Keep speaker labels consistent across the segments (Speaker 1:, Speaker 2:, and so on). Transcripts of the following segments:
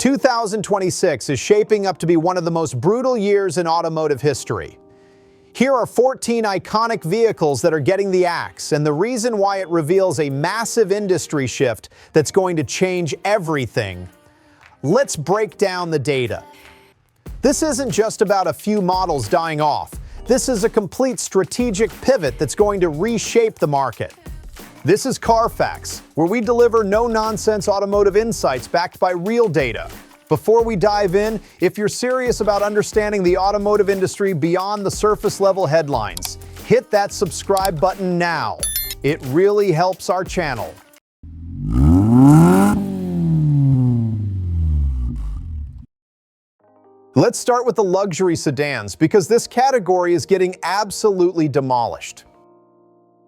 Speaker 1: 2026 is shaping up to be one of the most brutal years in automotive history. Here are 14 iconic vehicles that are getting the axe, and the reason why it reveals a massive industry shift that's going to change everything. Let's break down the data. This isn't just about a few models dying off. This is a complete strategic pivot that's going to reshape the market. This is Carfax, where we deliver no-nonsense automotive insights backed by real data. Before we dive in, if you're serious about understanding the automotive industry beyond the surface-level headlines, hit that subscribe button now. It really helps our channel. Let's start with the luxury sedans, because this category is getting absolutely demolished.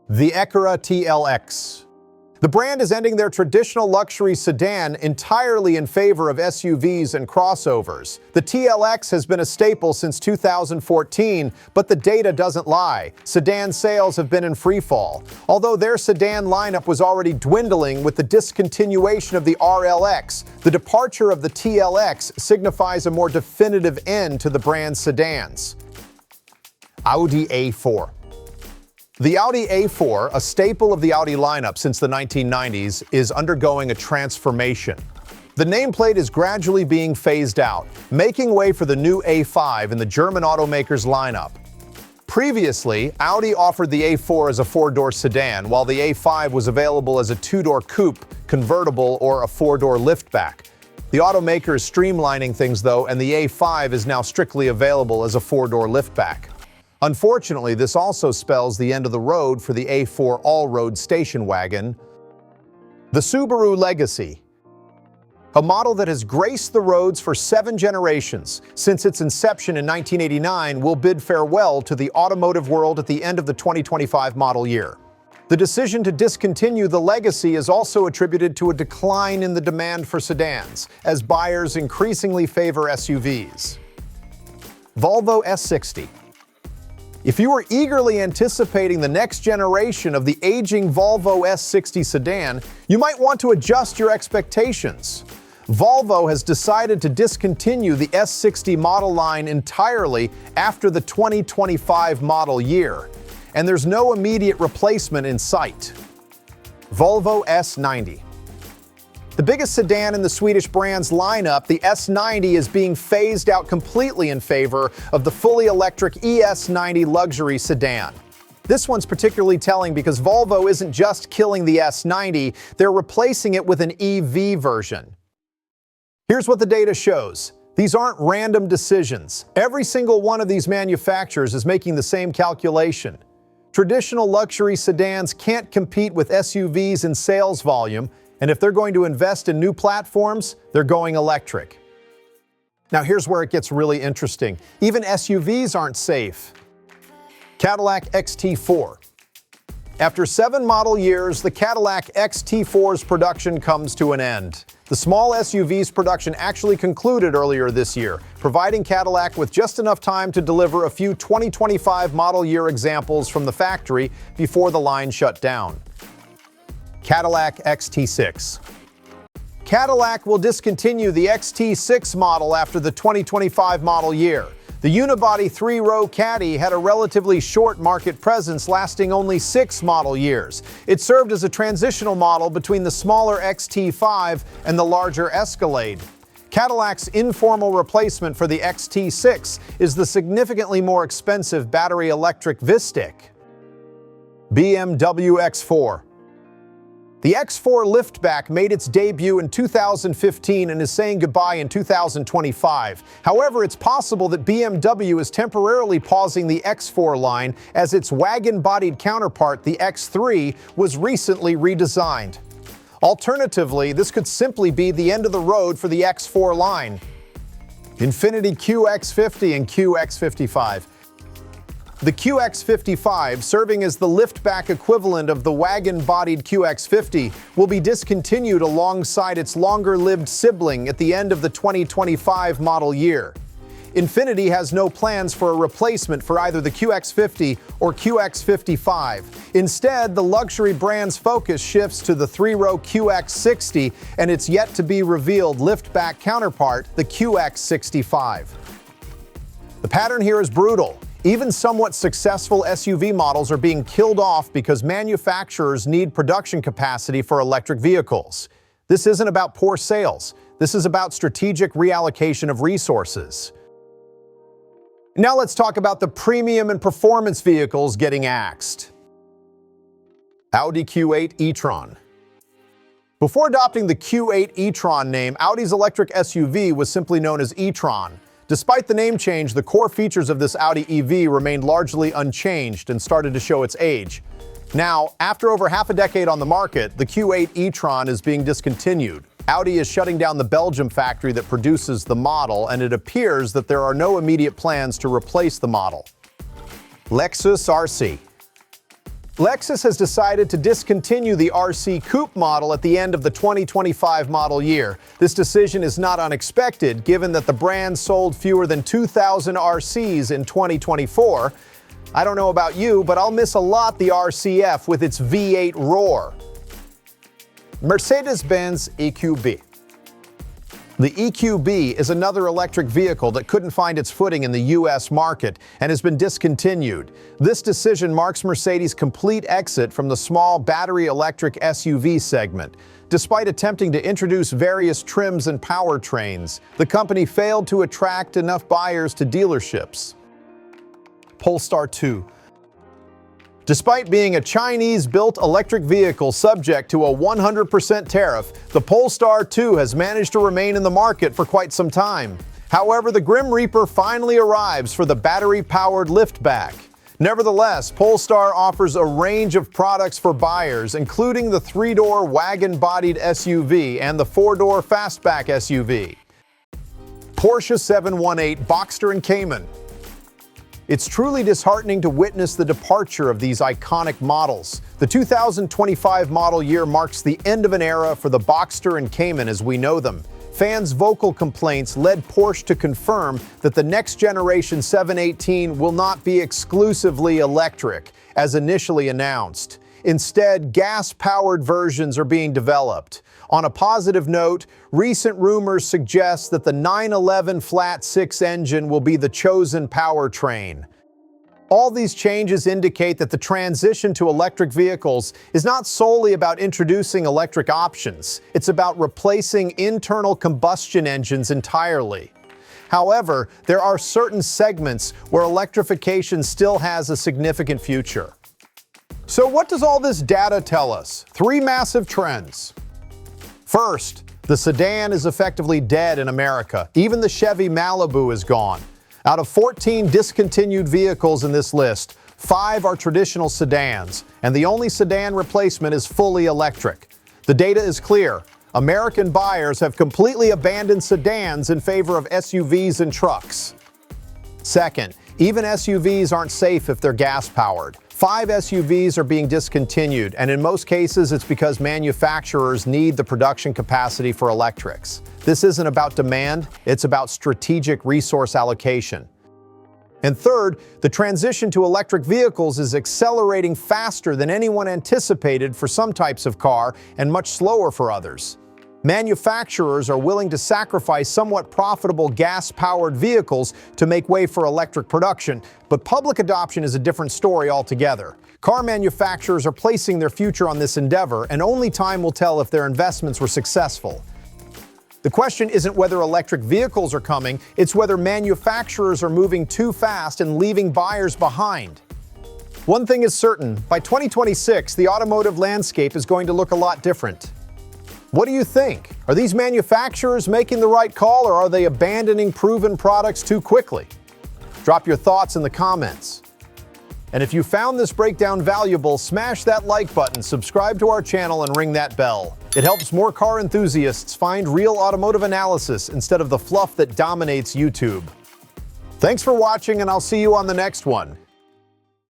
Speaker 1: The Acura TLX. The brand is ending their traditional luxury sedan entirely in favor of SUVs and crossovers. The TLX has been a staple since 2014, but the data doesn't lie. Sedan sales have been in freefall. Although their sedan lineup was already dwindling with the discontinuation of the RLX, the departure of the TLX signifies a more definitive end to the brand's sedans. Audi A4. The Audi A4, a staple of the Audi lineup since the 1990s, is undergoing a transformation. The nameplate is gradually being phased out, making way for the new A5 in the German automakers lineup. Previously, Audi offered the A4 as a four-door sedan, while the A5 was available as a two-door coupe, convertible, or a four-door liftback. The automaker is streamlining things, though, and the A5 is now strictly available as a four-door liftback. Unfortunately, this also spells the end of the road for the A4 all-road station wagon. The Subaru Legacy. A model that has graced the roads for 7 generations since its inception in 1989 will bid farewell to the automotive world at the end of the 2025 model year. The decision to discontinue the Legacy is also attributed to a decline in the demand for sedans, as buyers increasingly favor SUVs. Volvo S60. If you are eagerly anticipating the next generation of the aging Volvo S60 sedan, you might want to adjust your expectations. Volvo has decided to discontinue the S60 model line entirely after the 2025 model year, and there's no immediate replacement in sight. Volvo S90. The biggest sedan in the Swedish brand's lineup, the S90 is being phased out completely in favor of the fully electric ES90 luxury sedan. This one's particularly telling because Volvo isn't just killing the S90, they're replacing it with an EV version. Here's what the data shows. These aren't random decisions. Every single one of these manufacturers is making the same calculation. Traditional luxury sedans can't compete with SUVs in sales volume, and if they're going to invest in new platforms, they're going electric. Now here's where it gets really interesting. Even SUVs aren't safe. Cadillac XT4. After 7 model years, the Cadillac XT4's production comes to an end. The small SUV's production actually concluded earlier this year, providing Cadillac with just enough time to deliver a few 2025 model year examples from the factory before the line shut down. Cadillac XT6. Cadillac will discontinue the XT6 model after the 2025 model year. The unibody 3-row Caddy had a relatively short market presence lasting only 6 model years. It served as a transitional model between the smaller XT5 and the larger Escalade. Cadillac's informal replacement for the XT6 is the significantly more expensive battery electric Vistiq. BMW X4. The X4 liftback made its debut in 2015 and is saying goodbye in 2025. However, it's possible that BMW is temporarily pausing the X4 line as its wagon-bodied counterpart, the X3, was recently redesigned. Alternatively, this could simply be the end of the road for the X4 line. Infiniti QX50 and QX55. The QX55, serving as the liftback equivalent of the wagon-bodied QX50, will be discontinued alongside its longer-lived sibling at the end of the 2025 model year. Infiniti has no plans for a replacement for either the QX50 or QX55. Instead, the luxury brand's focus shifts to the three-row QX60 and its yet-to-be-revealed liftback counterpart, the QX65. The pattern here is brutal. Even somewhat successful SUV models are being killed off because manufacturers need production capacity for electric vehicles. This isn't about poor sales. This is about strategic reallocation of resources. Now let's talk about the premium and performance vehicles getting axed. Audi Q8 e-tron. Before adopting the Q8 e-tron name, Audi's electric SUV was simply known as e-tron. Despite the name change, the core features of this Audi EV remained largely unchanged and started to show its age. Now, after over half a decade on the market, the Q8 e-tron is being discontinued. Audi is shutting down the Belgium factory that produces the model, and it appears that there are no immediate plans to replace the model. Lexus RC. Lexus has decided to discontinue the RC Coupe model at the end of the 2025 model year. This decision is not unexpected, given that the brand sold fewer than 2,000 RCs in 2024. I don't know about you, but I'll miss a lot the RCF with its V8 roar. Mercedes-Benz EQB. The EQB is another electric vehicle that couldn't find its footing in the U.S. market and has been discontinued. This decision marks Mercedes' complete exit from the small battery electric SUV segment. Despite attempting to introduce various trims and powertrains, the company failed to attract enough buyers to dealerships. Polestar 2. Despite being a Chinese-built electric vehicle subject to a 100% tariff, the Polestar 2 has managed to remain in the market for quite some time. However, the Grim Reaper finally arrives for the battery-powered liftback. Nevertheless, Polestar offers a range of products for buyers, including the three-door wagon-bodied SUV and the four-door fastback SUV. Porsche 718 Boxster and Cayman. It's truly disheartening to witness the departure of these iconic models. The 2025 model year marks the end of an era for the Boxster and Cayman as we know them. Fans' vocal complaints led Porsche to confirm that the next generation 718 will not be exclusively electric, as initially announced. Instead, gas-powered versions are being developed. On a positive note, recent rumors suggest that the 911 flat-six engine will be the chosen powertrain. All these changes indicate that the transition to electric vehicles is not solely about introducing electric options. It's about replacing internal combustion engines entirely. However, there are certain segments where electrification still has a significant future. So what does all this data tell us? Three massive trends. First, the sedan is effectively dead in America. Even the Chevy Malibu is gone. Out of 14 discontinued vehicles in this list, 5 are traditional sedans, and the only sedan replacement is fully electric. The data is clear. American buyers have completely abandoned sedans in favor of SUVs and trucks. Second, even SUVs aren't safe if they're gas-powered. 5 SUVs are being discontinued, and in most cases it's because manufacturers need the production capacity for electrics. This isn't about demand, it's about strategic resource allocation. And third, the transition to electric vehicles is accelerating faster than anyone anticipated for some types of car and much slower for others. Manufacturers are willing to sacrifice somewhat profitable gas-powered vehicles to make way for electric production, but public adoption is a different story altogether. Car manufacturers are placing their future on this endeavor, and only time will tell if their investments were successful. The question isn't whether electric vehicles are coming, it's whether manufacturers are moving too fast and leaving buyers behind. One thing is certain, by 2026, the automotive landscape is going to look a lot different. What do you think? Are these manufacturers making the right call, or are they abandoning proven products too quickly? Drop your thoughts in the comments. And if you found this breakdown valuable, smash that like button, subscribe to our channel, and ring that bell. It helps more car enthusiasts find real automotive analysis instead of the fluff that dominates YouTube. Thanks for watching, and I'll see you on the next one.